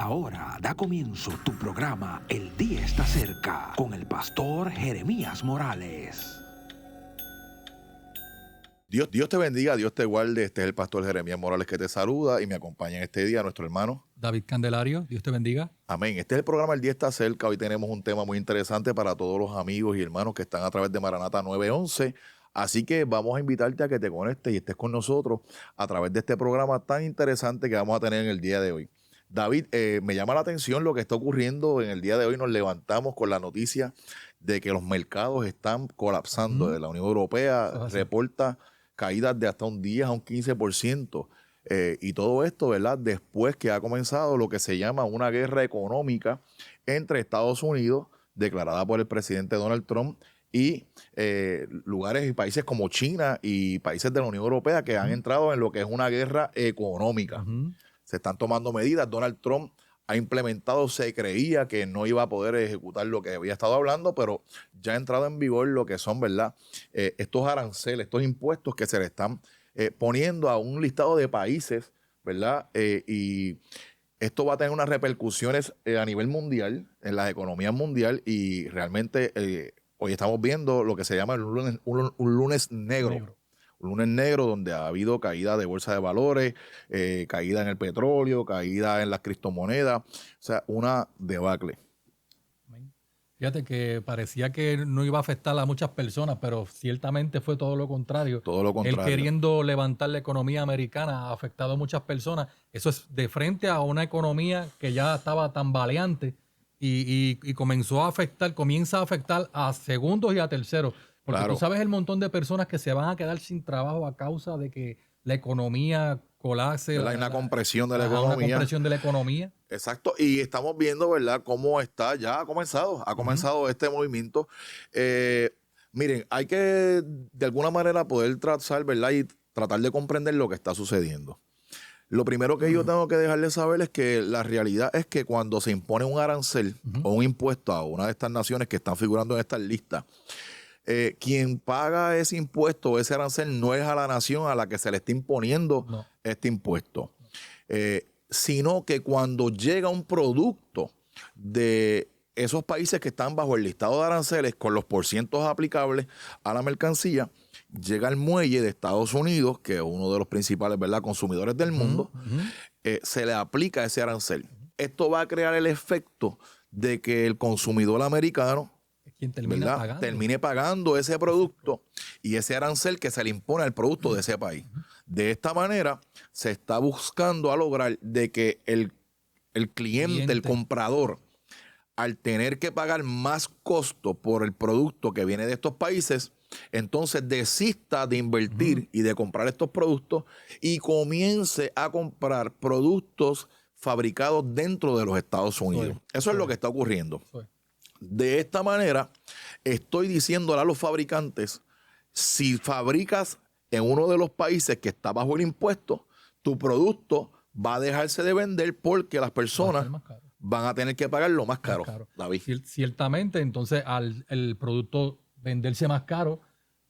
Ahora da comienzo tu programa El Día está cerca con el pastor Jeremías Morales. Dios te bendiga, Dios te guarde. Este es el pastor Jeremías Morales que te saluda y me acompaña en este día nuestro hermano David Candelario. Dios te bendiga. Amén. Este es el programa El Día está cerca. Hoy tenemos un tema muy interesante para todos los amigos y hermanos que están a través de Maranata 911. Así que vamos a invitarte a que te conectes y estés con nosotros a través de este programa tan interesante que vamos a tener en el día de hoy. David, me llama la atención lo que está ocurriendo en el día de hoy. Nos levantamos con la noticia de que los mercados están colapsando. La Unión Europea reporta caídas de hasta un 10 a un 15%. Y todo esto, ¿verdad? Después que ha comenzado lo que se llama una guerra económica entre Estados Unidos, declarada por el presidente Donald Trump, y lugares y países como China y países de la Unión Europea que han entrado en lo que es una guerra económica. Se están tomando medidas. Donald Trump ha implementado, se creía que no iba a poder ejecutar lo que había estado hablando, pero ya ha entrado en vigor lo que son, ¿verdad? Estos aranceles, estos impuestos que se le están poniendo a un listado de países, ¿verdad? Y esto va a tener unas repercusiones a nivel mundial, en las economías mundial, y realmente hoy estamos viendo lo que se llama un lunes negro. Un lunes negro donde ha habido caída de bolsa de valores, caída en el petróleo, caída en las criptomonedas, o sea, una debacle. Fíjate que parecía que no iba a afectar a muchas personas, pero ciertamente fue todo lo contrario. Todo lo contrario. Él queriendo levantar la economía americana ha afectado a muchas personas. Eso es de frente a una economía que ya estaba tambaleante y comienza a afectar a segundos y a terceros. Porque tú sabes el montón de personas que se van a quedar sin trabajo a causa de que la economía colapse. Hay una compresión de la economía. Una compresión de la economía. Exacto. Y estamos viendo, ¿verdad?, cómo ya ha comenzado este movimiento. Miren, hay que de alguna manera poder trazar, ¿verdad?, y tratar de comprender lo que está sucediendo. Lo primero que yo tengo que dejarles saber es que la realidad es que cuando se impone un arancel o un impuesto a una de estas naciones que están figurando en estas listas, quien paga ese impuesto o ese arancel no es a la nación a la que se le está imponiendo este impuesto, sino que cuando llega un producto de esos países que están bajo el listado de aranceles con los porcientos aplicables a la mercancía, llega al muelle de Estados Unidos, que es uno de los principales, ¿verdad?, consumidores del mundo, se le aplica ese arancel. Esto va a crear el efecto de que el consumidor americano quien termine pagando ese producto y ese arancel que se le impone al producto de ese país. De esta manera se está buscando a lograr de que el cliente, el comprador, al tener que pagar más costo por el producto que viene de estos países, entonces desista de invertir y de comprar estos productos y comience a comprar productos fabricados dentro de los Estados Unidos. Eso es lo que está ocurriendo. De esta manera, estoy diciéndole a los fabricantes, si fabricas en uno de los países que está bajo el impuesto, tu producto va a dejarse de vender porque las personas van a tener que pagar lo más caro. David. Ciertamente, entonces al el producto venderse más caro,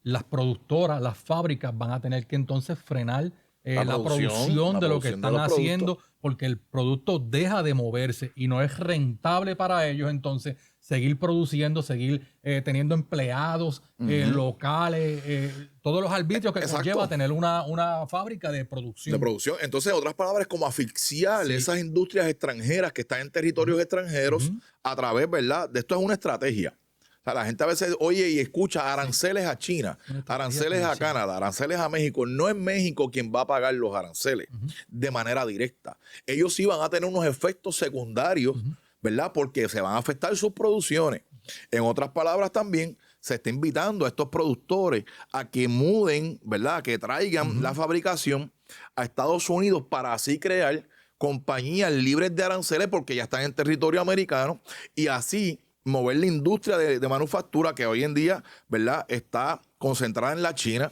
las productoras, las fábricas van a tener que entonces frenar la producción de lo que están haciendo, porque el producto deja de moverse y no es rentable para ellos entonces seguir produciendo, seguir teniendo empleados locales, todos los arbitrios que conlleva tener una fábrica de producción. Entonces, otras palabras, como asfixiar esas industrias extranjeras que están en territorios extranjeros a través, ¿verdad? De esto es una estrategia. O sea, la gente a veces oye y escucha aranceles a China, aranceles a Canadá, aranceles a México. No es México quien va a pagar los aranceles de manera directa. Ellos sí van a tener unos efectos secundarios, ¿verdad? Porque se van a afectar sus producciones. En otras palabras, también se está invitando a estos productores a que muden, ¿verdad? A que traigan la fabricación a Estados Unidos para así crear compañías libres de aranceles porque ya están en territorio americano y así mover la industria de manufactura que hoy en día, ¿verdad?, está concentrada en la China,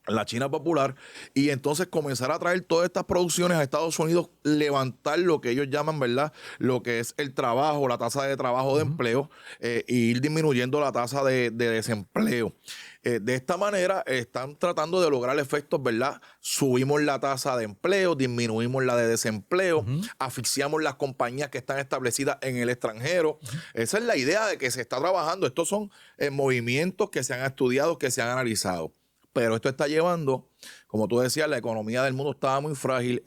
la China popular, y entonces comenzar a traer todas estas producciones a Estados Unidos, levantar lo que ellos llaman, ¿verdad?, lo que es el trabajo, la tasa de trabajo de empleo, y ir disminuyendo la tasa de desempleo. De esta manera están tratando de lograr efectos, ¿verdad? Subimos la tasa de empleo, disminuimos la de desempleo, asfixiamos las compañías que están establecidas en el extranjero. Esa es la idea de que se está trabajando. Estos son movimientos que se han estudiado, que se han analizado. Pero esto está llevando, como tú decías, la economía del mundo está muy frágil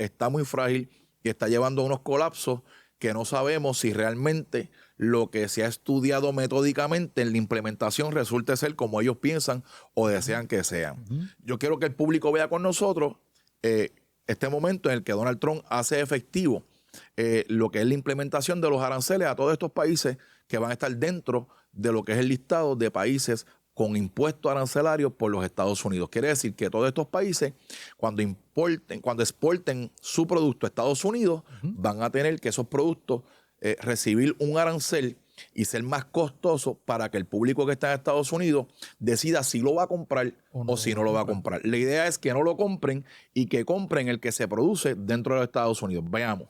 y está llevando a unos colapsos que no sabemos si realmente lo que se ha estudiado metódicamente en la implementación resulte ser como ellos piensan o desean que sean. Yo quiero que el público vea con nosotros este momento en el que Donald Trump hace efectivo lo que es la implementación de los aranceles a todos estos países que van a estar dentro de lo que es el listado de países con impuestos arancelarios por los Estados Unidos. Quiere decir que todos estos países, cuando exporten su producto a Estados Unidos, van a tener que esos productos recibir un arancel y ser más costoso para que el público que está en Estados Unidos decida si lo va a comprar o si no lo va a comprar. La idea es que no lo compren y que compren el que se produce dentro de los Estados Unidos. Veamos.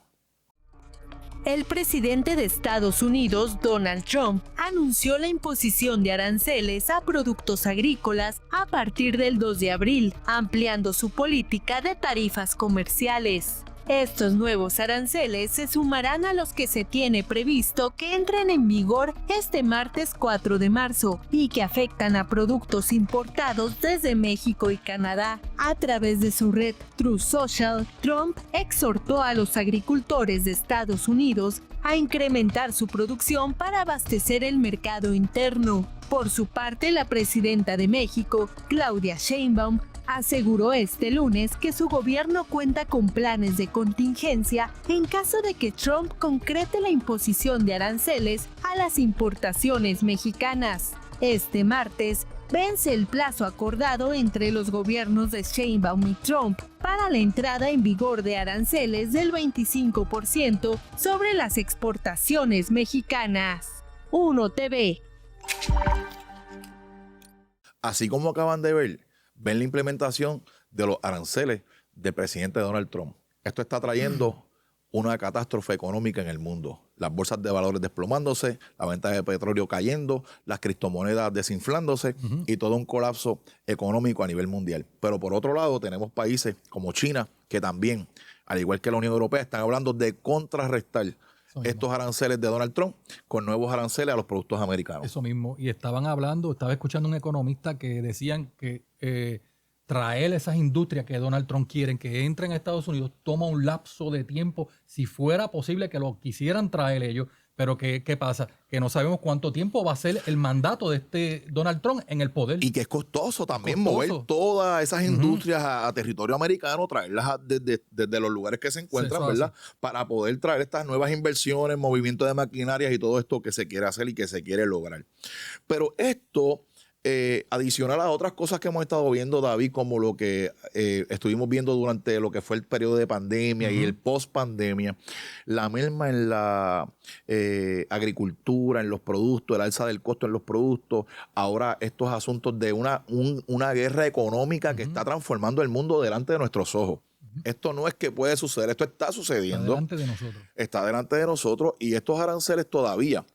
El presidente de Estados Unidos, Donald Trump, anunció la imposición de aranceles a productos agrícolas a partir del 2 de abril, ampliando su política de tarifas comerciales. Estos nuevos aranceles se sumarán a los que se tiene previsto que entren en vigor este martes 4 de marzo y que afectan a productos importados desde México y Canadá. A través de su red Truth Social, Trump exhortó a los agricultores de Estados Unidos a incrementar su producción para abastecer el mercado interno. Por su parte, la presidenta de México, Claudia Sheinbaum, aseguró este lunes que su gobierno cuenta con planes de contingencia en caso de que Trump concrete la imposición de aranceles a las importaciones mexicanas. Este martes vence el plazo acordado entre los gobiernos de Sheinbaum y Trump para la entrada en vigor de aranceles del 25% sobre las exportaciones mexicanas. 1TV. Así como acaban de ver, ven la implementación de los aranceles del presidente Donald Trump. Esto está trayendo una catástrofe económica en el mundo. Las bolsas de valores desplomándose, la venta de petróleo cayendo, las criptomonedas desinflándose y todo un colapso económico a nivel mundial. Pero por otro lado tenemos países como China que también, al igual que la Unión Europea, están hablando de contrarrestar estos aranceles de Donald Trump con nuevos aranceles a los productos americanos. Eso mismo. Y estaba escuchando un economista que decían que traer esas industrias que Donald Trump quiere que entren a Estados Unidos toma un lapso de tiempo, si fuera posible que lo quisieran traer ellos. Pero ¿qué pasa? Que no sabemos cuánto tiempo va a ser el mandato de este Donald Trump en el poder. Y que es costoso también mover todas esas industrias a territorio americano, traerlas desde los lugares que se encuentran, ¿verdad? Para poder traer estas nuevas inversiones, movimiento de maquinarias y todo esto que se quiere hacer y que se quiere lograr. Pero esto, adicional a otras cosas que hemos estado viendo, David, como lo que estuvimos viendo durante lo que fue el periodo de pandemia y el post-pandemia, la merma en la agricultura, en los productos, el alza del costo en los productos, ahora estos asuntos de una guerra económica que está transformando el mundo delante de nuestros ojos. Esto no es que puede suceder, esto está sucediendo. Está delante de nosotros. Está delante de nosotros y estos aranceles todavía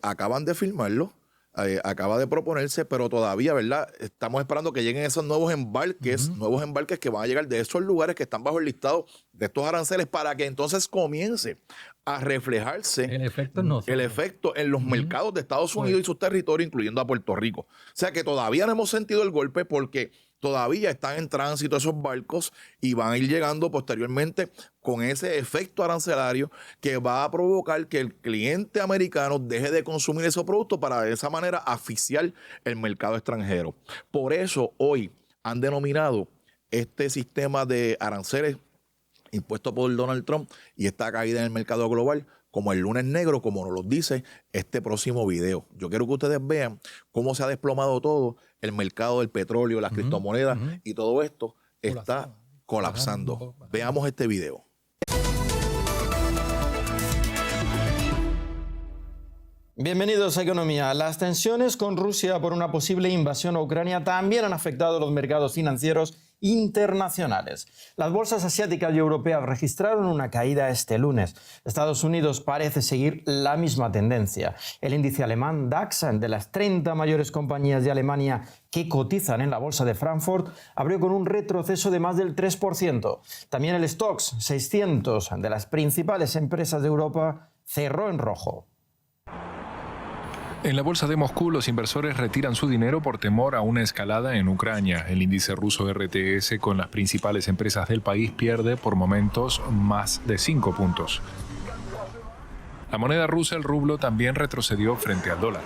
acaban de firmarlo. Acaba de proponerse, pero todavía, ¿verdad? Estamos esperando que lleguen esos nuevos embarques que van a llegar de esos lugares que están bajo el listado de estos aranceles para que entonces comience a reflejarse el efecto en los mercados de Estados Unidos y sus territorios, incluyendo a Puerto Rico. O sea que todavía no hemos sentido el golpe porque todavía están en tránsito esos barcos y van a ir llegando posteriormente con ese efecto arancelario que va a provocar que el cliente americano deje de consumir esos productos para de esa manera asfixiar el mercado extranjero. Por eso hoy han denominado este sistema de aranceles impuesto por Donald Trump y esta caída en el mercado global como el lunes negro, como nos lo dice este próximo video. Yo quiero que ustedes vean cómo se ha desplomado todo el mercado del petróleo, las criptomonedas y todo esto está colapsando. Veamos este video. Bienvenidos a Economía. Las tensiones con Rusia por una posible invasión a Ucrania también han afectado los mercados financieros internacionales. Las bolsas asiáticas y europeas registraron una caída este lunes. Estados Unidos parece seguir la misma tendencia. El índice alemán DAX, de las 30 mayores compañías de Alemania que cotizan en la bolsa de Frankfurt, abrió con un retroceso de más del 3%. También el Stoxx 600 de las principales empresas de Europa cerró en rojo. En la bolsa de Moscú, los inversores retiran su dinero por temor a una escalada en Ucrania. El índice ruso RTS con las principales empresas del país pierde por momentos más de 5 puntos. La moneda rusa, el rublo, también retrocedió frente al dólar.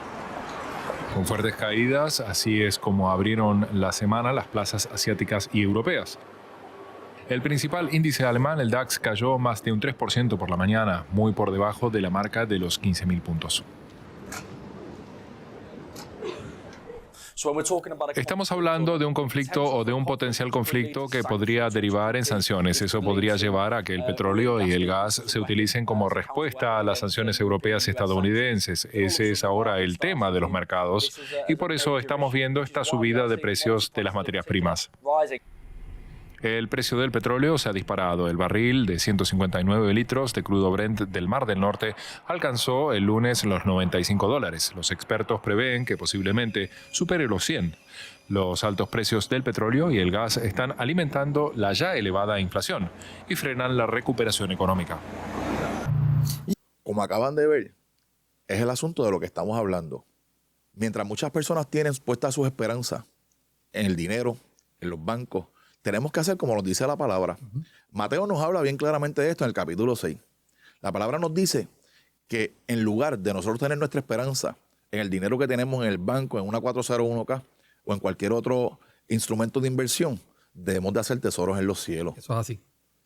Con fuertes caídas, así es como abrieron la semana las plazas asiáticas y europeas. El principal índice alemán, el DAX, cayó más de un 3% por la mañana, muy por debajo de la marca de los 15.000 puntos. Estamos hablando de un conflicto o de un potencial conflicto que podría derivar en sanciones. Eso podría llevar a que el petróleo y el gas se utilicen como respuesta a las sanciones europeas y estadounidenses. Ese es ahora el tema de los mercados y por eso estamos viendo esta subida de precios de las materias primas. El precio del petróleo se ha disparado. El barril de 159 litros de crudo Brent del Mar del Norte alcanzó el lunes los $95. Los expertos prevén que posiblemente supere los 100. Los altos precios del petróleo y el gas están alimentando la ya elevada inflación y frenan la recuperación económica. Como acaban de ver, es el asunto de lo que estamos hablando. Mientras muchas personas tienen puestas sus esperanzas en el dinero, en los bancos, tenemos que hacer como nos dice la palabra. Mateo nos habla bien claramente de esto en el capítulo 6. La palabra nos dice que en lugar de nosotros tener nuestra esperanza en el dinero que tenemos en el banco, en una 401k o en cualquier otro instrumento de inversión, debemos de hacer tesoros en los cielos. Eso es así.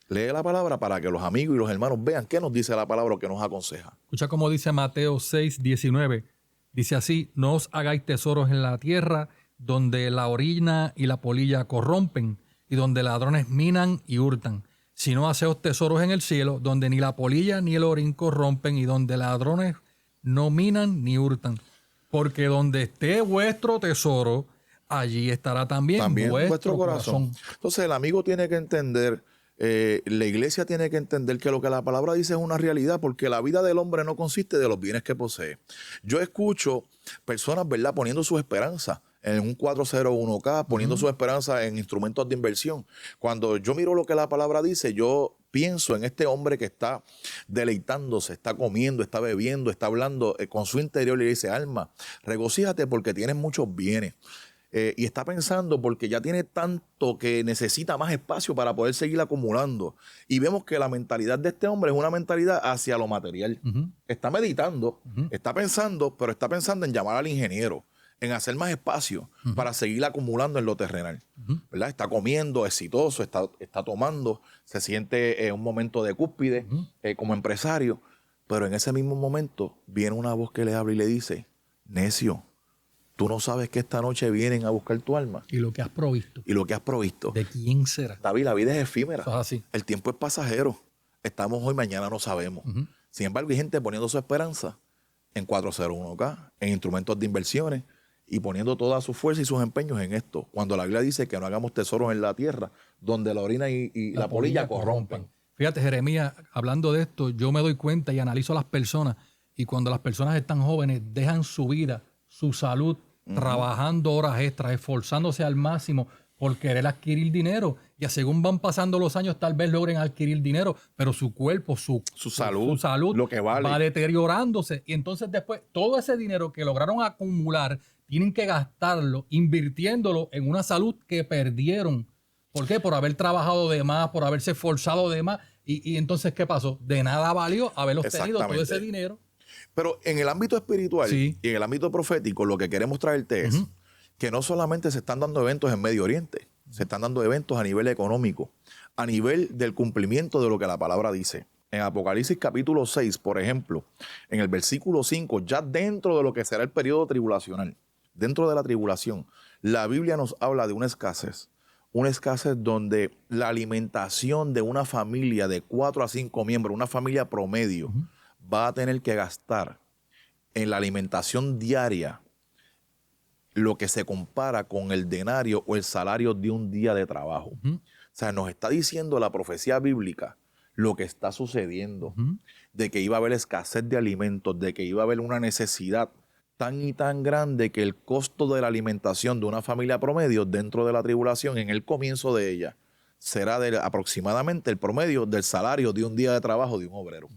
Lee la palabra para que los amigos y los hermanos vean qué nos dice la palabra o qué nos aconseja. Escucha cómo dice Mateo 6:19. Dice así: no os hagáis tesoros en la tierra, donde la orina y la polilla corrompen, y donde ladrones minan y hurtan, sino haceos tesoros en el cielo, donde ni la polilla ni el orín corrompen, y donde ladrones no minan ni hurtan. Porque donde esté vuestro tesoro, allí estará también vuestro corazón. Entonces el amigo tiene que entender, la iglesia tiene que entender que lo que la palabra dice es una realidad, porque la vida del hombre no consiste de los bienes que posee. Yo escucho personas, ¿verdad?, poniendo sus esperanzas en un 401k, poniendo su esperanza en instrumentos de inversión. Cuando yo miro lo que la palabra dice, yo pienso en este hombre que está deleitándose, está comiendo, está bebiendo, está hablando con su interior y le dice: alma, regocíjate porque tienes muchos bienes. Y está pensando porque ya tiene tanto que necesita más espacio para poder seguir acumulando. Y vemos que la mentalidad de este hombre es una mentalidad hacia lo material. Está meditando, está pensando, pero está pensando en llamar al ingeniero, en hacer más espacio para seguir acumulando en lo terrenal. ¿Verdad? Está comiendo, exitoso, está tomando, se siente en un momento de cúspide como empresario, pero en ese mismo momento viene una voz que le habla y le dice: necio, tú no sabes que esta noche vienen a buscar tu alma. Y lo que has provisto. Y lo que has provisto. ¿De quién será? David, la vida es efímera. Eso es así. El tiempo es pasajero. Estamos hoy, mañana no sabemos. Sin embargo, hay gente poniendo su esperanza en 401k, en instrumentos de inversiones, y poniendo toda su fuerza y sus empeños en esto. Cuando la Biblia dice que no hagamos tesoros en la tierra, donde la orina y la polilla corrompen. Fíjate, Jeremías, hablando de esto, yo me doy cuenta y analizo a las personas, y cuando las personas están jóvenes, dejan su vida, su salud, trabajando horas extras, esforzándose al máximo por querer adquirir dinero. Y según van pasando los años, tal vez logren adquirir dinero, pero su cuerpo, su salud lo que vale, va deteriorándose. Y entonces después, todo ese dinero que lograron acumular, tienen que gastarlo invirtiéndolo en una salud que perdieron. ¿Por qué? Por haber trabajado de más, por haberse esforzado de más. Y entonces, ¿qué pasó? De nada valió haber obtenido todo ese dinero. Pero en el ámbito espiritual y en el ámbito profético, lo que queremos traerte es que no solamente se están dando eventos en Medio Oriente, se están dando eventos a nivel económico, a nivel del cumplimiento de lo que la palabra dice. En Apocalipsis capítulo 6, por ejemplo, en el versículo 5, ya dentro de lo que será el periodo tribulacional, dentro de la tribulación, la Biblia nos habla de una escasez donde la alimentación de una familia de 4 a 5 miembros, una familia promedio, va a tener que gastar en la alimentación diaria lo que se compara con el denario o el salario de un día de trabajo. O sea, nos está diciendo la profecía bíblica lo que está sucediendo, de que iba a haber escasez de alimentos, de que iba a haber una necesidad tan y tan grande que el costo de la alimentación de una familia promedio dentro de la tribulación, en el comienzo de ella, será de aproximadamente el promedio del salario de un día de trabajo de un obrero.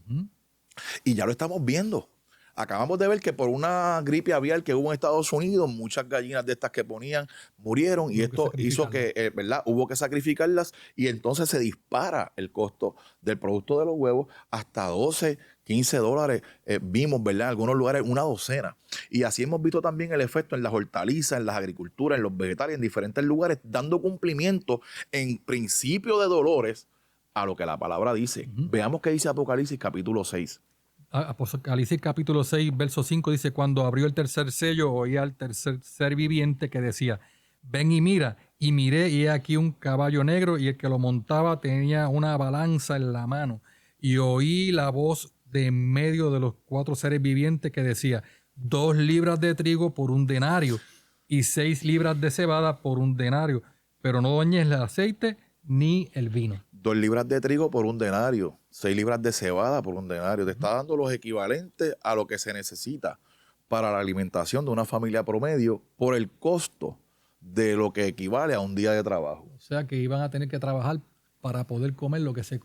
Y ya lo estamos viendo. Acabamos de ver que por una gripe aviar que hubo en Estados Unidos, muchas gallinas de estas que ponían murieron y esto hizo que, ¿verdad? Hubo que sacrificarlas y entonces se dispara el costo del producto de los huevos hasta 12, 15 dólares. Vimos, ¿verdad? En algunos lugares una docena. Y así hemos visto también el efecto en las hortalizas, en las agriculturas, en los vegetales, en diferentes lugares, dando cumplimiento en principio de dolores a lo que la palabra dice. Veamos qué dice Apocalipsis capítulo 6. Apocalipsis capítulo 6, verso 5 dice: cuando abrió el tercer sello, oí al tercer ser viviente que decía: ven y mira. Y miré, y he aquí un caballo negro, y el que lo montaba tenía una balanza en la mano. Y oí la voz de en medio de los 4 seres vivientes que decía: 2 libras de trigo por un denario, y 6 libras de cebada por un denario, pero no dañes el aceite ni el vino. 2 libras de trigo por un denario, 6 libras de cebada por un denario. Te está dando los equivalentes a lo que se necesita para la alimentación de una familia promedio por el costo de lo que equivale a un día de trabajo. O sea que iban a tener que trabajar para poder comer lo que se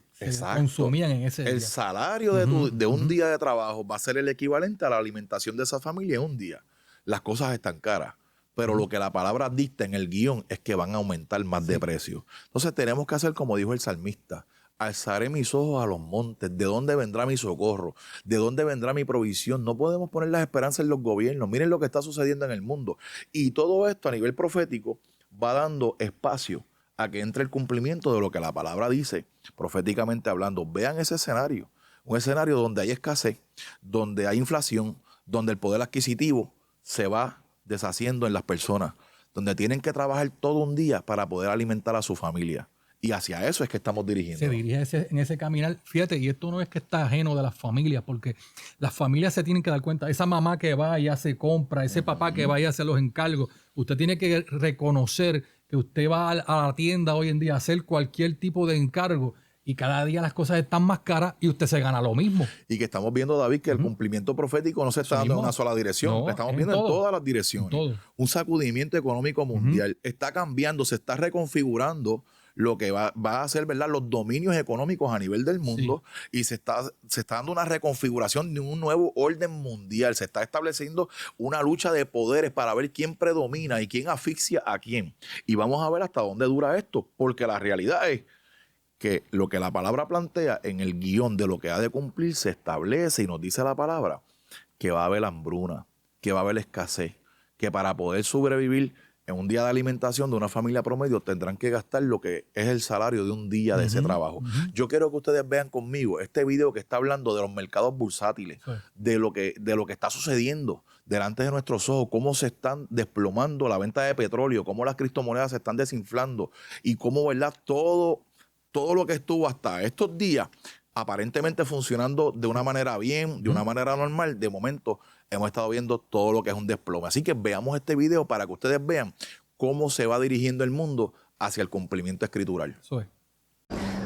consumían en ese día. El salario de un día de trabajo va a ser el equivalente a la alimentación de esa familia en un día. Las cosas están caras. Pero lo que la palabra dicta en el guión es que van a aumentar más de precio. Entonces tenemos que hacer como dijo el salmista: alzaré mis ojos a los montes, ¿de dónde vendrá mi socorro? ¿De dónde vendrá mi provisión? No podemos poner las esperanzas en los gobiernos. Miren lo que está sucediendo en el mundo. Y todo esto a nivel profético va dando espacio a que entre el cumplimiento de lo que la palabra dice, proféticamente hablando. Vean ese escenario, un escenario donde hay escasez, donde hay inflación, donde el poder adquisitivo se va deshaciendo en las personas, donde tienen que trabajar todo un día para poder alimentar a su familia. Y hacia eso es que estamos dirigiendo. Se dirige en ese caminar. Fíjate, y esto no es que está ajeno de las familias, porque las familias se tienen que dar cuenta. Esa mamá que va y hace compra, ese papá que va y hace los encargos, usted tiene que reconocer que usted va a la tienda hoy en día a hacer cualquier tipo de encargo y cada día las cosas están más caras y usted se gana lo mismo. Y que estamos viendo, David, que el cumplimiento profético no se está dando en una sola dirección. No, lo estamos viendo en todas las direcciones. Un sacudimiento económico mundial. Está cambiando, se está reconfigurando lo que va a ser, ¿verdad?, los dominios económicos a nivel del mundo, y se está dando una reconfiguración de un nuevo orden mundial. Se está estableciendo una lucha de poderes para ver quién predomina y quién asfixia a quién. Y vamos a ver hasta dónde dura esto, porque la realidad es que lo que la palabra plantea en el guión de lo que ha de cumplir se establece y nos dice la palabra que va a haber hambruna, que va a haber escasez, que para poder sobrevivir en un día de alimentación de una familia promedio tendrán que gastar lo que es el salario de un día de ese trabajo. Yo quiero que ustedes vean conmigo este video que está hablando de los mercados bursátiles, de lo que está sucediendo delante de nuestros ojos, cómo se están desplomando la venta de petróleo, cómo las criptomonedas se están desinflando y cómo, ¿verdad?, todo lo que estuvo hasta estos días aparentemente funcionando de una manera bien, de una manera normal, de momento hemos estado viendo todo lo que es un desplome. Así que veamos este video para que ustedes vean cómo se va dirigiendo el mundo hacia el cumplimiento escritural. Eso es.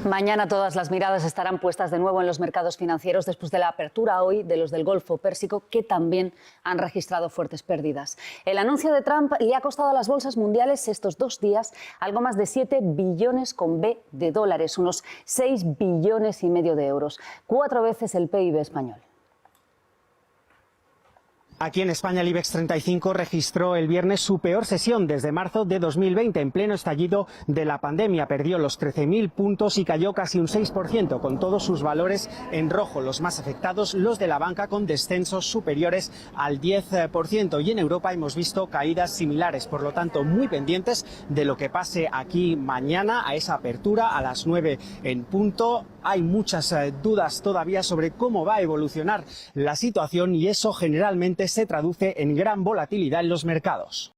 Mañana todas las miradas estarán puestas de nuevo en los mercados financieros después de la apertura hoy de los del Golfo Pérsico, que también han registrado fuertes pérdidas. El anuncio de Trump le ha costado a las bolsas mundiales estos 2 días algo más de 7 billones con B de dólares, unos 6,5 billones de euros, 4 veces el PIB español. Aquí en España el IBEX 35 registró el viernes su peor sesión desde marzo de 2020, en pleno estallido de la pandemia. Perdió los 13.000 puntos y cayó casi un 6%, con todos sus valores en rojo. Los más afectados, los de la banca, con descensos superiores al 10%. Y en Europa hemos visto caídas similares, por lo tanto muy pendientes de lo que pase aquí mañana a esa apertura a las 9 en punto. Hay muchas dudas todavía sobre cómo va a evolucionar la situación y eso generalmente se traduce en gran volatilidad en los mercados.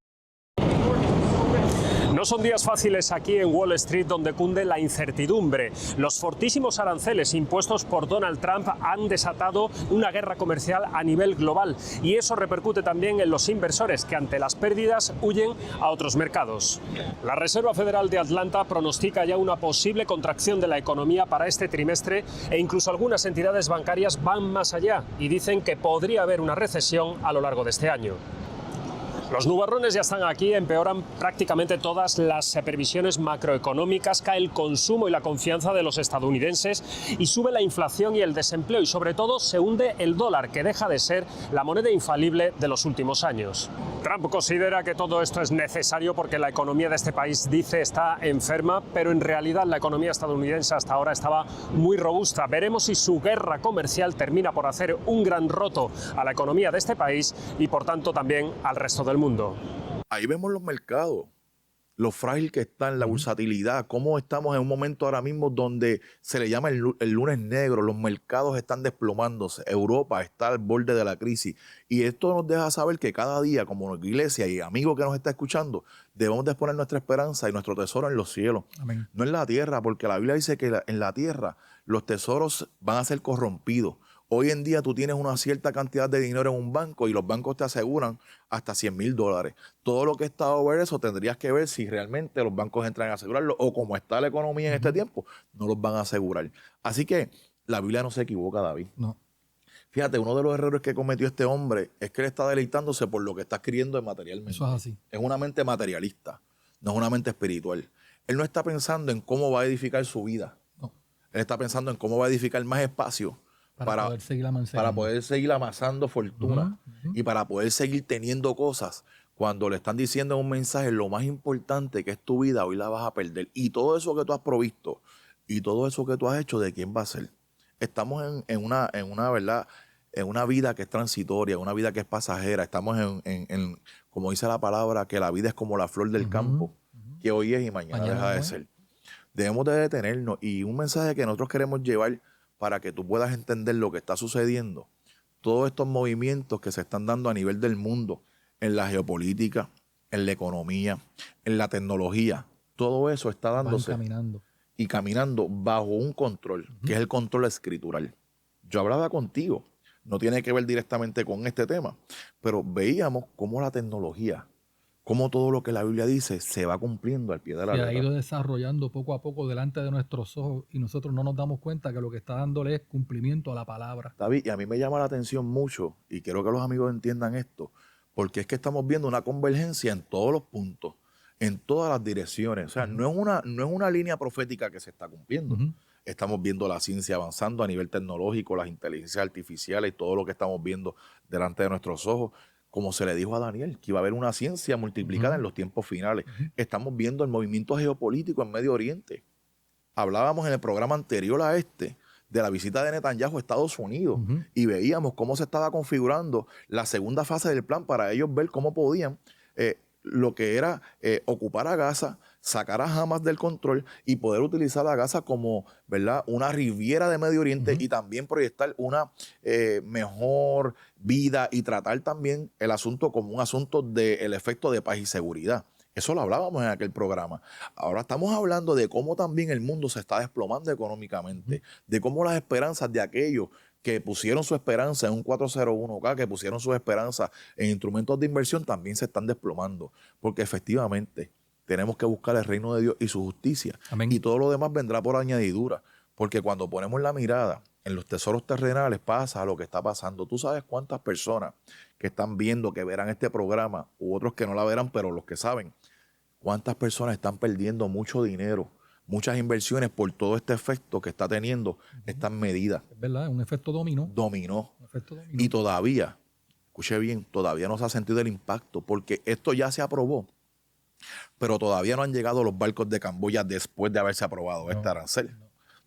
No son días fáciles aquí en Wall Street, donde cunde la incertidumbre. Los fortísimos aranceles impuestos por Donald Trump han desatado una guerra comercial a nivel global y eso repercute también en los inversores que ante las pérdidas huyen a otros mercados. La Reserva Federal de Atlanta pronostica ya una posible contracción de la economía para este trimestre e incluso algunas entidades bancarias van más allá y dicen que podría haber una recesión a lo largo de este año. Los nubarrones ya están aquí, empeoran prácticamente todas las previsiones macroeconómicas, cae el consumo y la confianza de los estadounidenses y sube la inflación y el desempleo y sobre todo se hunde el dólar, que deja de ser la moneda infalible de los últimos años. Trump considera que todo esto es necesario porque la economía de este país, dice, está enferma, pero en realidad la economía estadounidense hasta ahora estaba muy robusta. Veremos si su guerra comercial termina por hacer un gran roto a la economía de este país y por tanto también al resto del mundo. Ahí vemos los mercados, lo frágil que están, la bursatilidad, cómo estamos en un momento ahora mismo donde se le llama el lunes negro, los mercados están desplomándose, Europa está al borde de la crisis y esto nos deja saber que cada día como iglesia y amigo que nos está escuchando, debemos de poner nuestra esperanza y nuestro tesoro en los cielos, Amén. no en la tierra, porque la Biblia dice que en la tierra los tesoros van a ser corrompidos. Hoy en día tú tienes una cierta cantidad de dinero en un banco y los bancos te aseguran hasta $100,000. Todo lo que está over eso tendrías que ver si realmente los bancos entran a asegurarlo o como está la economía en este tiempo, no los van a asegurar. Así que la Biblia no se equivoca, David. No. Fíjate, uno de los errores que cometió este hombre es que él está deleitándose por lo que está adquiriendo materialmente. Eso es así. Es una mente materialista, no es una mente espiritual. Él no está pensando en cómo va a edificar su vida. No. Él está pensando en cómo va a edificar más espacio para poder seguir amasando fortuna y para poder seguir teniendo cosas. Cuando le están diciendo en un mensaje lo más importante que es tu vida, hoy la vas a perder. Y todo eso que tú has provisto y todo eso que tú has hecho, ¿de quién va a ser? Estamos en una verdad, en una vida que es transitoria, una vida que es pasajera. Estamos en como dice la palabra, que la vida es como la flor del campo, que hoy es y mañana deja de ser. Debemos de detenernos y un mensaje que nosotros queremos llevar para que tú puedas entender lo que está sucediendo. Todos estos movimientos que se están dando a nivel del mundo, en la geopolítica, en la economía, en la tecnología, todo eso está dándose y caminando bajo un control, que es el control escritural. Yo hablaba contigo, no tiene que ver directamente con este tema, pero veíamos cómo la tecnología, cómo todo lo que la Biblia dice se va cumpliendo al pie de la letra. Se ha ido desarrollando poco a poco delante de nuestros ojos y nosotros no nos damos cuenta que lo que está dándole es cumplimiento a la palabra. David, y a mí me llama la atención mucho, y quiero que los amigos entiendan esto, porque es que estamos viendo una convergencia en todos los puntos, en todas las direcciones. O sea, no es una línea profética que se está cumpliendo. Estamos viendo la ciencia avanzando a nivel tecnológico, las inteligencias artificiales y todo lo que estamos viendo delante de nuestros ojos. Como se le dijo a Daniel, que iba a haber una ciencia multiplicada en los tiempos finales. Estamos viendo el movimiento geopolítico en Medio Oriente. Hablábamos en el programa anterior a este de la visita de Netanyahu a Estados Unidos y veíamos cómo se estaba configurando la segunda fase del plan para ellos ver cómo podían lo que era ocupar a Gaza, sacar a Hamas del control y poder utilizar a Gaza como, ¿verdad?, una riviera de Medio Oriente y también proyectar una mejor vida y tratar también el asunto como un asunto del efecto de paz y seguridad. Eso lo hablábamos en aquel programa. Ahora estamos hablando de cómo también el mundo se está desplomando económicamente, de cómo las esperanzas de aquellos que pusieron su esperanza en un 401k, que pusieron su esperanza en instrumentos de inversión, también se están desplomando. Porque efectivamente tenemos que buscar el reino de Dios y su justicia. Amén. Y todo lo demás vendrá por añadidura. Porque cuando ponemos la mirada en los tesoros terrenales pasa lo que está pasando. Tú sabes cuántas personas que están viendo, que verán este programa, u otros que no la verán, pero los que saben, cuántas personas están perdiendo mucho dinero, muchas inversiones por todo este efecto que está teniendo estas medidas. Es verdad, es un efecto dominó. Un efecto dominó. Y todavía, escuche bien, todavía no se ha sentido el impacto porque esto ya se aprobó, pero todavía no han llegado los barcos de Camboya después de haberse aprobado este arancel.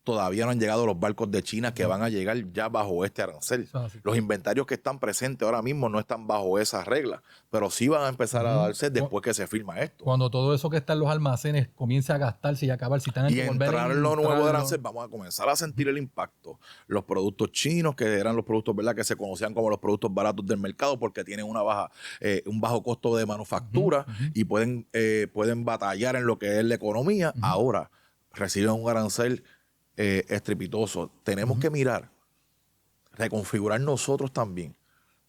todavía no han llegado los barcos de China que van a llegar ya bajo este arancel. Los inventarios que están presentes ahora mismo no están bajo esas reglas, pero sí van a empezar a darse después que se firma esto. Cuando todo eso que está en los almacenes comience a gastarse y a acabar, si están y entrar en lo nuevo de arancel, vamos a comenzar a sentir el impacto. Los productos chinos, que eran los productos, ¿verdad?, que se conocían como los productos baratos del mercado porque tienen un bajo costo de manufactura y pueden batallar en lo que es la economía, ahora reciben un arancel estrepitoso. Tenemos que mirar, reconfigurar nosotros también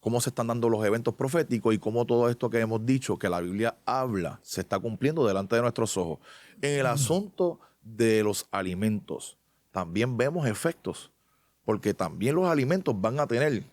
cómo se están dando los eventos proféticos y cómo todo esto que hemos dicho, que la Biblia habla, se está cumpliendo delante de nuestros ojos. En el asunto de los alimentos, también vemos efectos, porque también los alimentos van a tener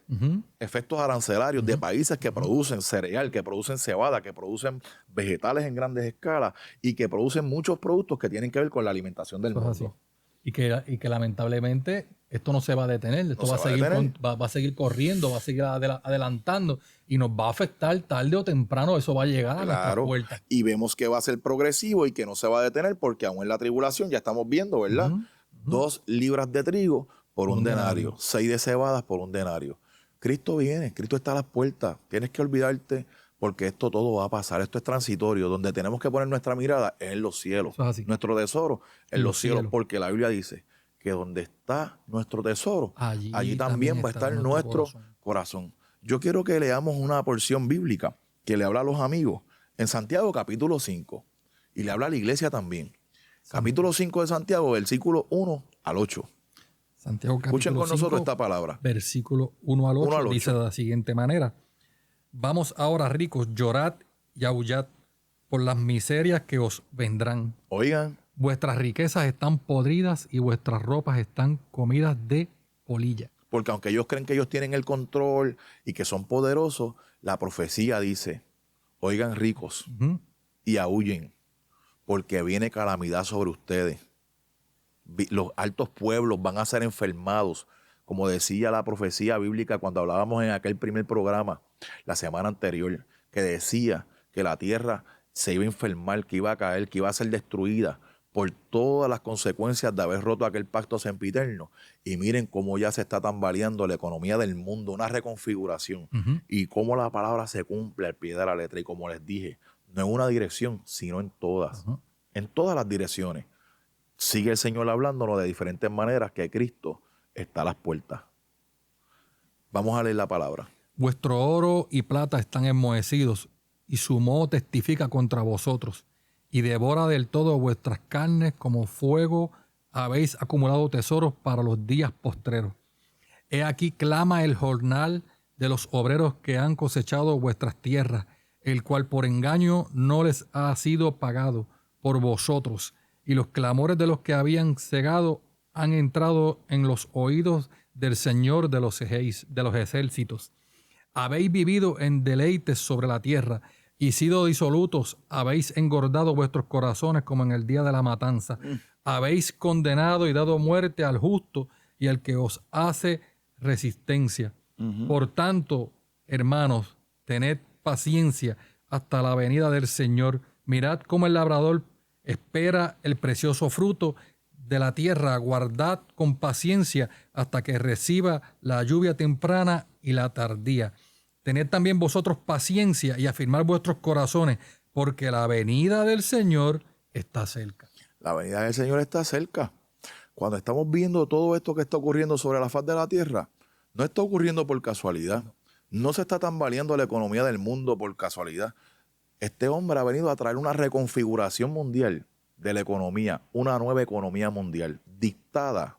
efectos arancelarios de países que producen cereal, que producen cebada, que producen vegetales en grandes escalas y que producen muchos productos que tienen que ver con la alimentación del mundo. Y que lamentablemente esto no se va a detener, esto va a seguir corriendo, va a seguir adelantando y nos va a afectar tarde o temprano, eso va a llegar a nuestra puerta. Y vemos que va a ser progresivo y que no se va a detener porque aún en la tribulación ya estamos viendo, ¿verdad? 2 libras de trigo por un denario, 6 de cebadas por un denario. Cristo viene, Cristo está a las puertas, tienes que olvidarte porque esto todo va a pasar, esto es transitorio, donde tenemos que poner nuestra mirada es en los cielos, nuestro tesoro en los cielos, porque la Biblia dice que donde está nuestro tesoro, allí también va a estar nuestro corazón. Yo quiero que leamos una porción bíblica que le habla a los amigos en Santiago capítulo 5 y le habla a la iglesia también. Capítulo 5 de Santiago, versículo 1 al 8. Santiago capítulo Escuchen con 5, nosotros esta palabra. Versículo 1 al 8 dice de la siguiente manera: Vamos ahora, ricos, llorad y aullad por las miserias que os vendrán. Oigan. Vuestras riquezas están podridas y vuestras ropas están comidas de polilla. Porque aunque ellos creen que ellos tienen el control y que son poderosos, la profecía dice, oigan ricos y aúllen, porque viene calamidad sobre ustedes. Los altos pueblos van a ser enfermados, como decía la profecía bíblica cuando hablábamos en aquel primer programa la semana anterior, que decía que la tierra se iba a enfermar, que iba a caer, que iba a ser destruida por todas las consecuencias de haber roto aquel pacto sempiterno. Y miren cómo ya se está tambaleando la economía del mundo, una reconfiguración, y cómo la palabra se cumple al pie de la letra. Y como les dije, no en una dirección, sino en todas las direcciones. Sigue el Señor hablándonos de diferentes maneras que Cristo está a las puertas. Vamos a leer la palabra. Vuestro oro y plata están enmohecidos, y su moho testifica contra vosotros, y devora del todo vuestras carnes como fuego. Habéis acumulado tesoros para los días postreros. He aquí clama el jornal de los obreros que han cosechado vuestras tierras, el cual por engaño no les ha sido pagado por vosotros, y los clamores de los que habían cegado han entrado en los oídos del Señor de los ejércitos. Habéis vivido en deleites sobre la tierra, y sido disolutos, habéis engordado vuestros corazones como en el día de la matanza. Habéis condenado y dado muerte al justo y al que os hace resistencia. Por tanto, hermanos, tened paciencia hasta la venida del Señor. Mirad cómo el labrador espera el precioso fruto de la tierra. Guardad con paciencia hasta que reciba la lluvia temprana y la tardía. Tened también vosotros paciencia y afirmad vuestros corazones, porque la venida del Señor está cerca. La venida del Señor está cerca. Cuando estamos viendo todo esto que está ocurriendo sobre la faz de la tierra, no está ocurriendo por casualidad. No se está tambaleando la economía del mundo por casualidad. Este hombre ha venido a traer una reconfiguración mundial de la economía, una nueva economía mundial, dictada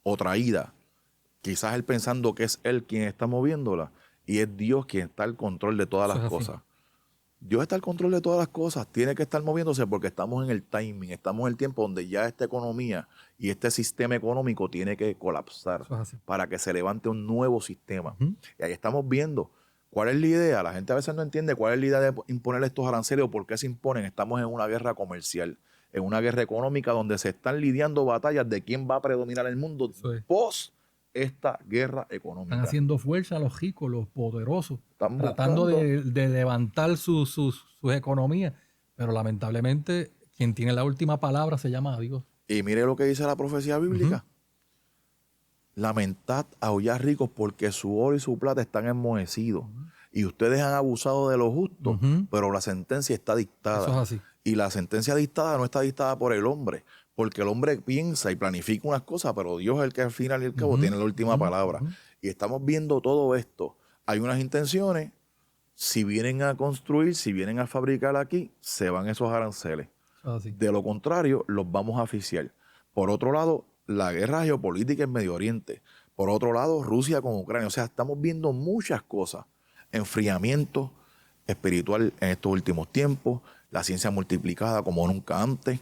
o traída, quizás él pensando que es él quien está moviéndola, y es Dios quien está al control de todas las cosas. Dios está al control de todas las cosas, tiene que estar moviéndose porque estamos en el timing, estamos en el tiempo donde ya esta economía y este sistema económico tiene que colapsar para que se levante un nuevo sistema. Y ahí estamos viendo cuál es la idea. La gente a veces no entiende cuál es la idea de imponer estos aranceles o por qué se imponen. Estamos en una guerra comercial, en una guerra económica donde se están lidiando batallas de quién va a predominar el mundo post esta guerra económica. Están haciendo fuerza a los ricos, los poderosos, tratando de levantar sus economías, pero lamentablemente quien tiene la última palabra se llama Dios. Y mire lo que dice la profecía bíblica. Lamentad, aullad ricos, porque su oro y su plata están enmohecidos. Y ustedes han abusado de lo justo, pero la sentencia está dictada. Eso es así. Y la sentencia dictada no está dictada por el hombre, porque el hombre piensa y planifica unas cosas, pero Dios es el que al final y al cabo tiene la última palabra. Y estamos viendo todo esto. Hay unas intenciones. Si vienen a construir, si vienen a fabricar aquí, se van esos aranceles. De lo contrario, los vamos a asfixiar. Por otro lado, la guerra geopolítica en Medio Oriente. Por otro lado, Rusia con Ucrania. O sea, estamos viendo muchas cosas. Enfriamiento espiritual en estos últimos tiempos, la ciencia multiplicada como nunca antes,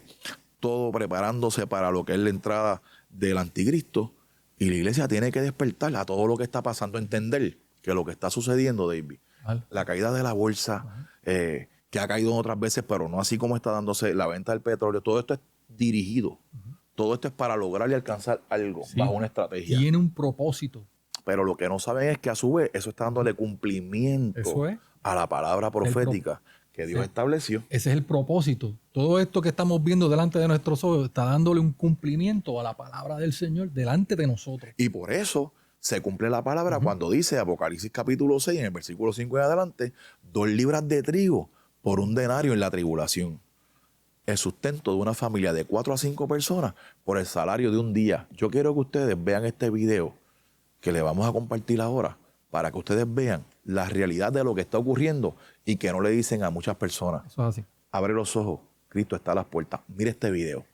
todo preparándose para lo que es la entrada del anticristo. Y la iglesia tiene que despertar a todo lo que está pasando, entender que lo que está sucediendo, David, la caída de la bolsa, que ha caído otras veces, pero no así como está dándose la venta del petróleo, todo esto es dirigido. Todo esto es para lograr y alcanzar algo bajo una estrategia. Tiene un propósito. Pero lo que no saben es que a su vez eso está dándole cumplimiento a la palabra profética que Dios estableció. Ese es el propósito. Todo esto que estamos viendo delante de nuestros ojos está dándole un cumplimiento a la palabra del Señor delante de nosotros. Y por eso se cumple la palabra cuando dice Apocalipsis capítulo 6, en el versículo 5 en adelante, 2 libras de trigo por 1 denario en la tribulación. El sustento de una familia de 4 a 5 personas por el salario de un día. Yo quiero que ustedes vean este video que le vamos a compartir ahora para que ustedes vean la realidad de lo que está ocurriendo y que no le dicen a muchas personas. Eso es así. Abre los ojos, Cristo está a las puertas. Mire este video.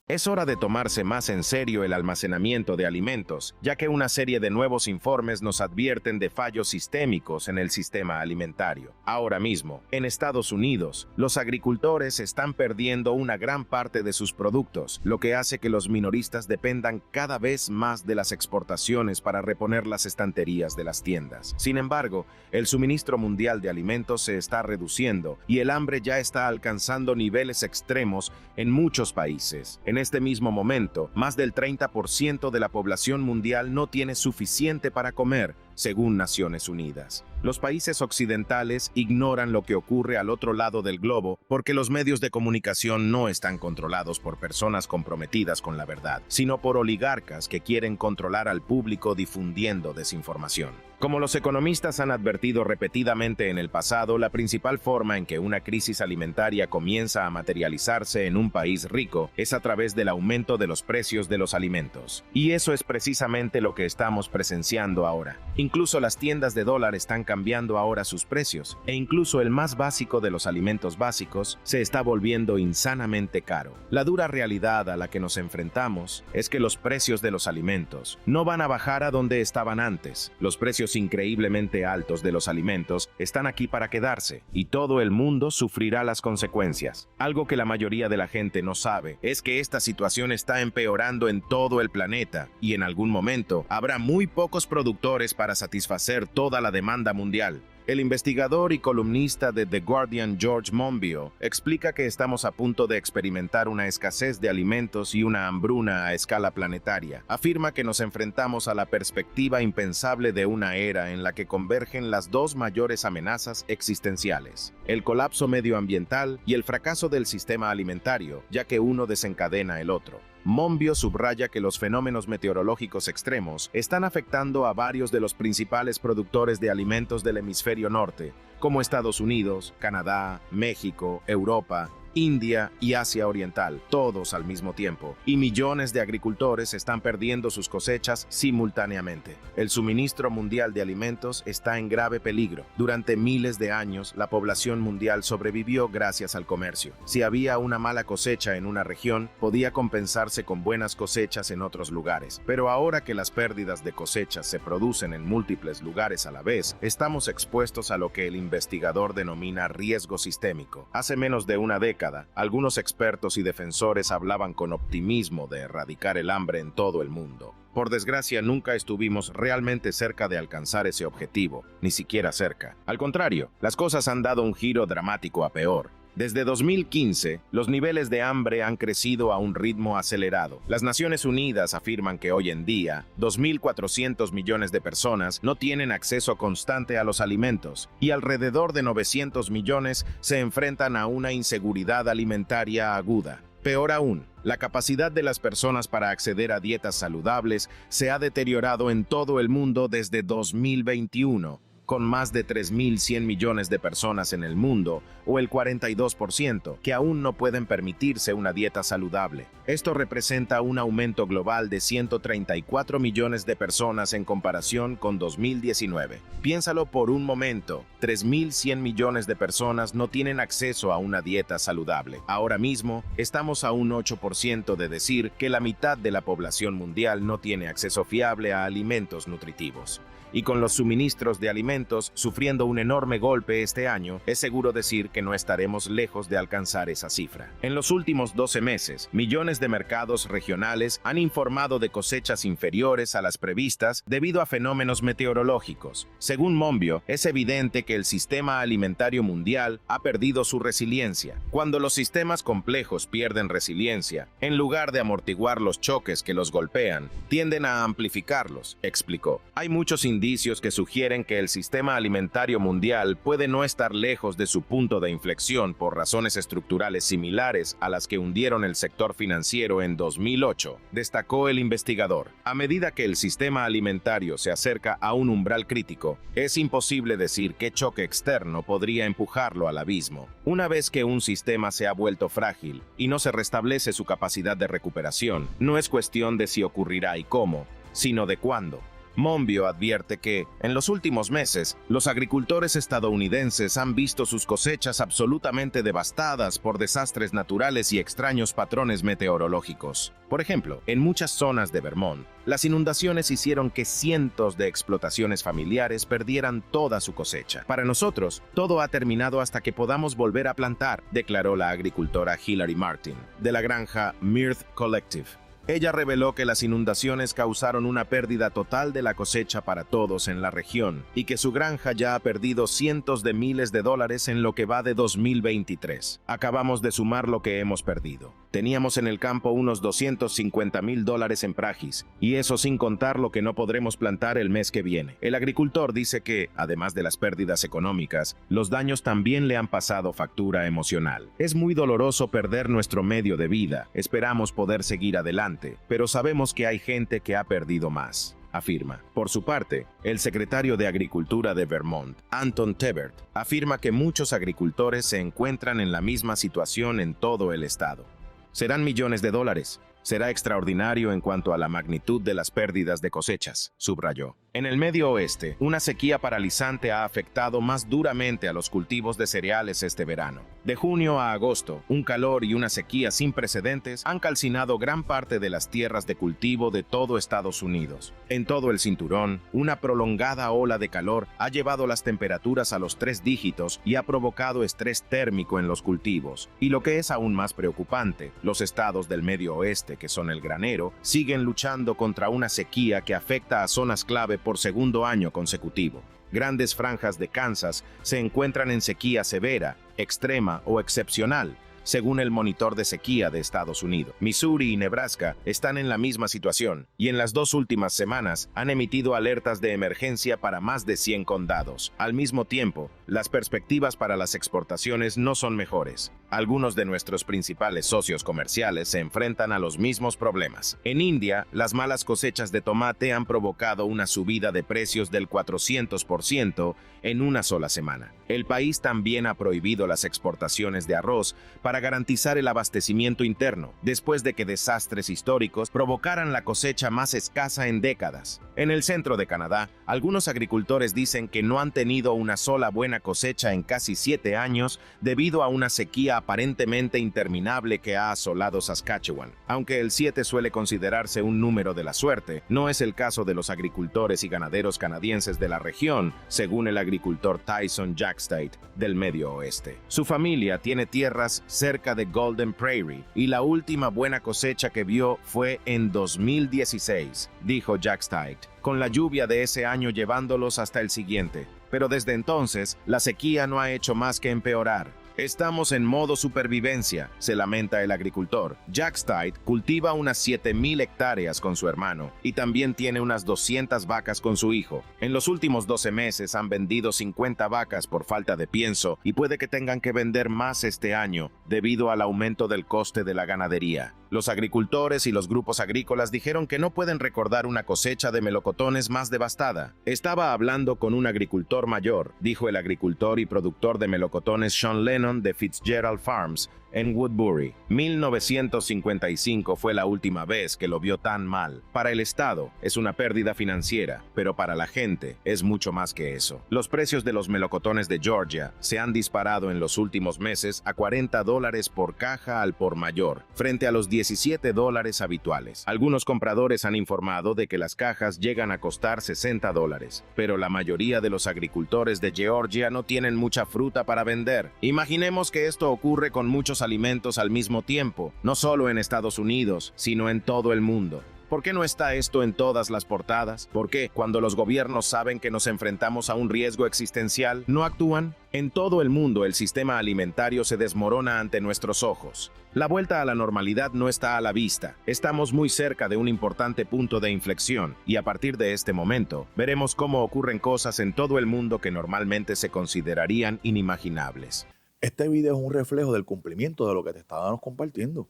Es hora de tomarse más en serio el almacenamiento de alimentos, ya que una serie de nuevos informes nos advierten de fallos sistémicos en el sistema alimentario. Ahora mismo, en Estados Unidos, los agricultores están perdiendo una gran parte de sus productos, lo que hace que los minoristas dependan cada vez más de las exportaciones para reponer las estanterías de las tiendas. Sin embargo, el suministro mundial de alimentos se está reduciendo y el hambre ya está alcanzando niveles extremos en muchos países. En este mismo momento, más del 30% de la población mundial no tiene suficiente para comer, según Naciones Unidas. Los países occidentales ignoran lo que ocurre al otro lado del globo porque los medios de comunicación no están controlados por personas comprometidas con la verdad, sino por oligarcas que quieren controlar al público difundiendo desinformación. Como los economistas han advertido repetidamente en el pasado, la principal forma en que una crisis alimentaria comienza a materializarse en un país rico es a través del aumento de los precios de los alimentos. Y eso es precisamente lo que estamos presenciando ahora. Incluso las tiendas de dólar están cambiando ahora sus precios, e incluso el más básico de los alimentos básicos se está volviendo insanamente caro. La dura realidad a la que nos enfrentamos es que los precios de los alimentos no van a bajar a donde estaban antes. Los precios increíblemente altos de los alimentos están aquí para quedarse, y todo el mundo sufrirá las consecuencias. Algo que la mayoría de la gente no sabe es que esta situación está empeorando en todo el planeta, y en algún momento habrá muy pocos productores para satisfacer toda la demanda mundial. El investigador y columnista de The Guardian, George Monbiot, explica que estamos a punto de experimentar una escasez de alimentos y una hambruna a escala planetaria. Afirma que nos enfrentamos a la perspectiva impensable de una era en la que convergen las dos mayores amenazas existenciales: el colapso medioambiental y el fracaso del sistema alimentario, ya que uno desencadena el otro. Monbiot subraya que los fenómenos meteorológicos extremos están afectando a varios de los principales productores de alimentos del hemisferio norte, como Estados Unidos, Canadá, México, Europa, India y Asia Oriental, todos al mismo tiempo, y millones de agricultores están perdiendo sus cosechas simultáneamente. El suministro mundial de alimentos está en grave peligro. Durante miles de años, la población mundial sobrevivió gracias al comercio. Si había una mala cosecha en una región, podía compensarse con buenas cosechas en otros lugares. Pero ahora que las pérdidas de cosechas se producen en múltiples lugares a la vez, estamos expuestos a lo que el investigador denomina riesgo sistémico. Hace menos de una década, algunos expertos y defensores hablaban con optimismo de erradicar el hambre en todo el mundo. Por desgracia, nunca estuvimos realmente cerca de alcanzar ese objetivo, ni siquiera cerca. Al contrario, las cosas han dado un giro dramático a peor. Desde 2015, los niveles de hambre han crecido a un ritmo acelerado. Las Naciones Unidas afirman que hoy en día, 2.400 millones de personas no tienen acceso constante a los alimentos y alrededor de 900 millones se enfrentan a una inseguridad alimentaria aguda. Peor aún, la capacidad de las personas para acceder a dietas saludables se ha deteriorado en todo el mundo desde 2021, con más de 3.100 millones de personas en el mundo, o el 42%, que aún no pueden permitirse una dieta saludable. Esto representa un aumento global de 134 millones de personas en comparación con 2019. Piénsalo por un momento, 3.100 millones de personas no tienen acceso a una dieta saludable. Ahora mismo, estamos a un 8% de decir que la mitad de la población mundial no tiene acceso fiable a alimentos nutritivos. Y con los suministros de alimentos sufriendo un enorme golpe este año, es seguro decir que no estaremos lejos de alcanzar esa cifra. En los últimos 12 meses, millones de mercados regionales han informado de cosechas inferiores a las previstas debido a fenómenos meteorológicos. Según Monbiot, es evidente que el sistema alimentario mundial ha perdido su resiliencia. Cuando los sistemas complejos pierden resiliencia, en lugar de amortiguar los choques que los golpean, tienden a amplificarlos, explicó. Hay muchos indicios que sugieren que el sistema alimentario mundial puede no estar lejos de su punto de inflexión por razones estructurales similares a las que hundieron el sector financiero en 2008, destacó el investigador. A medida que el sistema alimentario se acerca a un umbral crítico, es imposible decir qué choque externo podría empujarlo al abismo. Una vez que un sistema se ha vuelto frágil y no se restablece su capacidad de recuperación, no es cuestión de si ocurrirá y cómo, sino de cuándo. Monbiot advierte que, en los últimos meses, los agricultores estadounidenses han visto sus cosechas absolutamente devastadas por desastres naturales y extraños patrones meteorológicos. Por ejemplo, en muchas zonas de Vermont, las inundaciones hicieron que cientos de explotaciones familiares perdieran toda su cosecha. Para nosotros, todo ha terminado hasta que podamos volver a plantar, declaró la agricultora Hillary Martin, de la granja Mirth Collective. Ella reveló que las inundaciones causaron una pérdida total de la cosecha para todos en la región y que su granja ya ha perdido cientos de miles de dólares en lo que va de 2023. Acabamos de sumar lo que hemos perdido. Teníamos en el campo unos $250,000 en praxis, y eso sin contar lo que no podremos plantar el mes que viene. El agricultor dice que, además de las pérdidas económicas, los daños también le han pasado factura emocional. Es muy doloroso perder nuestro medio de vida. Esperamos poder seguir adelante, pero sabemos que hay gente que ha perdido más, afirma. Por su parte, el secretario de Agricultura de Vermont, Anton Tebert, afirma que muchos agricultores se encuentran en la misma situación en todo el estado. Serán millones de dólares. Será extraordinario en cuanto a la magnitud de las pérdidas de cosechas, subrayó. En el Medio Oeste, una sequía paralizante ha afectado más duramente a los cultivos de cereales este verano. De junio a agosto, un calor y una sequía sin precedentes han calcinado gran parte de las tierras de cultivo de todo Estados Unidos. En todo el cinturón, una prolongada ola de calor ha llevado las temperaturas a los 3 dígitos y ha provocado estrés térmico en los cultivos. Y lo que es aún más preocupante, los estados del Medio Oeste, que son el granero, siguen luchando contra una sequía que afecta a zonas clave por segundo año consecutivo. Grandes franjas de Kansas se encuentran en sequía severa, extrema o excepcional, según el monitor de sequía de Estados Unidos. Missouri y Nebraska están en la misma situación, y en las 2 últimas semanas han emitido alertas de emergencia para más de 100 condados. Al mismo tiempo, las perspectivas para las exportaciones no son mejores. Algunos de nuestros principales socios comerciales se enfrentan a los mismos problemas. En India, las malas cosechas de tomate han provocado una subida de precios del 400% en una sola semana. El país también ha prohibido las exportaciones de arroz para garantizar el abastecimiento interno, después de que desastres históricos provocaran la cosecha más escasa en décadas. En el centro de Canadá, algunos agricultores dicen que no han tenido una sola buena cosecha en casi 7 años debido a una sequía aparentemente interminable que ha asolado Saskatchewan. Aunque el 7 suele considerarse un número de la suerte, no es el caso de los agricultores y ganaderos canadienses de la región, según el agricultor Tyson Jackstad del Medio Oeste. Su familia tiene tierras cerca de Golden Prairie y la última buena cosecha que vio fue en 2016, dijo Jackstad, con la lluvia de ese año llevándolos hasta el siguiente. Pero desde entonces, la sequía no ha hecho más que empeorar. Estamos en modo supervivencia, se lamenta el agricultor. Jack Stight cultiva unas 7,000 hectáreas con su hermano y también tiene unas 200 vacas con su hijo. En los últimos 12 meses han vendido 50 vacas por falta de pienso y puede que tengan que vender más este año debido al aumento del coste de la ganadería. Los agricultores y los grupos agrícolas dijeron que no pueden recordar una cosecha de melocotones más devastada. Estaba hablando con un agricultor mayor, dijo el agricultor y productor de melocotones Sean Lennon de Fitzgerald Farms en Woodbury. 1955 fue la última vez que lo vio tan mal. Para el Estado es una pérdida financiera, pero para la gente es mucho más que eso. Los precios de los melocotones de Georgia se han disparado en los últimos meses a $40 por caja al por mayor, frente a los $17 habituales. Algunos compradores han informado de que las cajas llegan a costar $60, pero la mayoría de los agricultores de Georgia no tienen mucha fruta para vender. Imaginemos que esto ocurre con muchos alimentos al mismo tiempo, no solo en Estados Unidos, sino en todo el mundo. ¿Por qué no está esto en todas las portadas? ¿Por qué, cuando los gobiernos saben que nos enfrentamos a un riesgo existencial, no actúan? En todo el mundo el sistema alimentario se desmorona ante nuestros ojos. La vuelta a la normalidad no está a la vista. Estamos muy cerca de un importante punto de inflexión y a partir de este momento veremos cómo ocurren cosas en todo el mundo que normalmente se considerarían inimaginables. Este video es un reflejo del cumplimiento de lo que te estábamos compartiendo.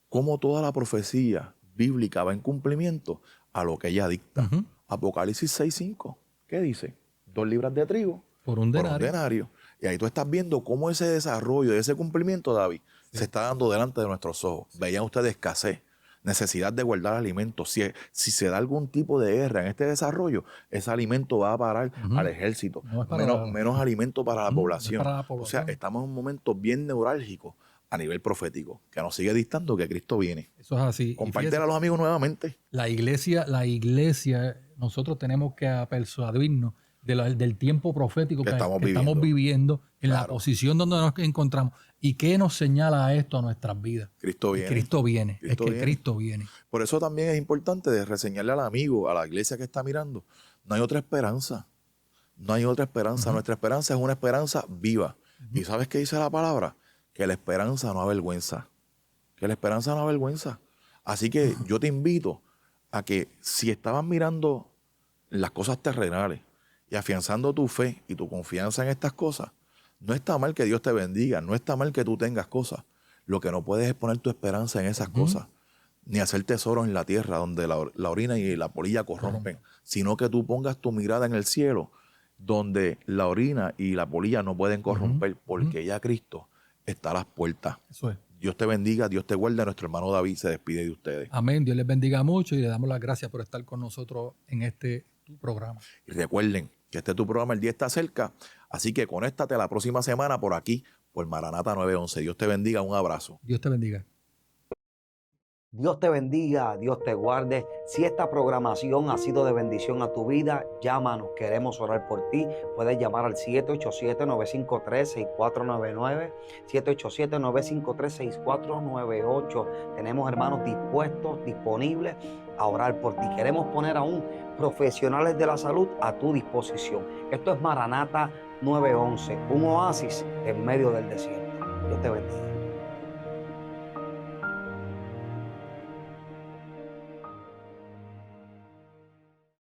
Cómo toda la profecía bíblica va en cumplimiento a lo que ella dicta. Apocalipsis 6:5. ¿Qué dice? 2 libras de trigo por un denario. Y ahí tú estás viendo cómo ese desarrollo, ese cumplimiento, David, se está dando delante de nuestros ojos. Veían ustedes escasez, necesidad de guardar alimentos. Si se da algún tipo de guerra en este desarrollo, ese alimento va a parar al ejército. Menos alimento para la población. O sea, estamos en un momento bien neurálgico a nivel profético, que nos sigue dictando que Cristo viene. Eso es así. Compártelo a los amigos nuevamente. La iglesia, nosotros tenemos que persuadirnos del tiempo profético que estamos viviendo, en la posición donde nos encontramos. ¿Y qué nos señala esto a nuestras vidas? Cristo viene. Cristo viene. Por eso también es importante de reseñarle al amigo, a la iglesia que está mirando, no hay otra esperanza. No hay otra esperanza. Nuestra esperanza es una esperanza viva. ¿Y sabes qué dice la palabra? Que la esperanza no avergüenza. Que la esperanza no avergüenza. Así que yo te invito a que si estabas mirando las cosas terrenales y afianzando tu fe y tu confianza en estas cosas, no está mal que Dios te bendiga, no está mal que tú tengas cosas. Lo que no puedes es poner tu esperanza en esas cosas, ni hacer tesoros en la tierra donde la orina y la polilla corrompen, sino que tú pongas tu mirada en el cielo donde la orina y la polilla no pueden corromper, porque ya Cristo está a las puertas. Eso es. Dios te bendiga, Dios te guarde. Nuestro hermano David se despide de ustedes. Amén. Dios les bendiga mucho y le damos las gracias por estar con nosotros en tu programa. Y recuerden que este es tu programa, El Día Está Cerca. Así que conéctate la próxima semana por aquí, por Maranata 911. Dios te bendiga. Un abrazo. Dios te bendiga. Dios te bendiga, Dios te guarde. Si esta programación ha sido de bendición a tu vida, llámanos, queremos orar por ti. Puedes llamar al 787-953-6499, 787-953-6498. Tenemos hermanos dispuestos, disponibles a orar por ti. Queremos poner aún profesionales de la salud a tu disposición. Esto es Maranata 911, un oasis en medio del desierto. Dios te bendiga.